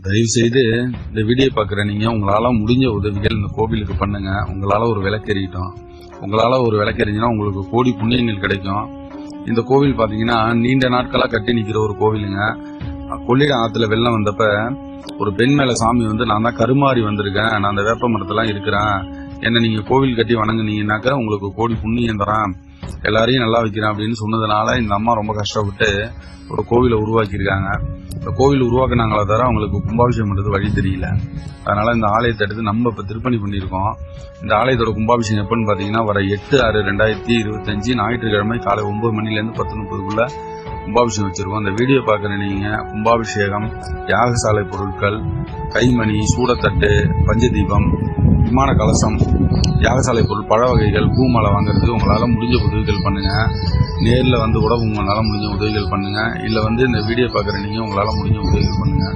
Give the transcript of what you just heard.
தயவு செய்து இந்த வீடியோ பார்க்குற நீங்கள் உங்களால் முடிஞ்ச உதவிகள் இந்த கோவிலுக்கு பண்ணுங்க. உங்களால் ஒரு விளக்கெறிட்டோம். உங்களால் ஒரு விளக்கெறிஞ்சினா உங்களுக்கு கோடி புண்ணியங்கள் கிடைக்கும். இந்த கோவில் பார்த்தீங்கன்னா நீண்ட நாட்களாக கட்டி நிற்கிற ஒரு கோவிலுங்க. கொள்ளிடம் ஆற்றுல வெள்ளம் வந்தப்ப ஒரு பெண் மேலே சாமி வந்து நான் தான் கருமாறி வந்திருக்கேன், நான் அந்த வேப்ப மரத்தெல்லாம் இருக்கிறேன், என்னை நீங்கள் கோவில் கட்டி வணங்குனீங்கன்னாக்கா உங்களுக்கு கோடி புண்ணியம் தரேன், எல்லாரையும் நல்லா வைக்கிறேன் அப்படின்னு சொன்னதுனால இந்த அம்மா ரொம்ப கஷ்டப்பட்டு ஒரு கோவிலை உருவாக்கியிருக்காங்க. இந்த கோவில் உருவாக்குனாங்களே தவிர அவங்களுக்கு கும்பாபிஷேகம் பண்ணுறது வழி தெரியல. அதனால இந்த ஆலயத்தை எடுத்து நம்ம இப்போ திருப்பணி பண்ணியிருக்கோம். இந்த ஆலயத்தோட கும்பாபிஷேகம் எப்போன்னு பார்த்தீங்கன்னா வர 8/6/2025 ஞாயிற்றுக்கிழமை காலை 9 மணிலேருந்து 10:30க்குள்ள கும்பாபிஷேகம் வச்சிருக்கோம். இந்த வீடியோ பார்க்குற நீங்கள் கும்பாபிஷேகம், யாகசாலை பொருட்கள், கைமணி, சூடத்தட்டு, பஞ்சதீபம், விமான கலசம், யாகசாலை பொருள், பழ வகைகள், பூமாலை வாங்குறதுக்கு உங்களால் முடிஞ்ச உதவிகள் பண்ணுங்க. நேரில் வந்து கூட உங்களால் முடிஞ்ச உதவிகள் பண்ணுங்க. இல்லை இந்த வீடியோ பார்க்குற நீங்கள் உங்களால் முடிஞ்ச உதவிகள் பண்ணுங்க.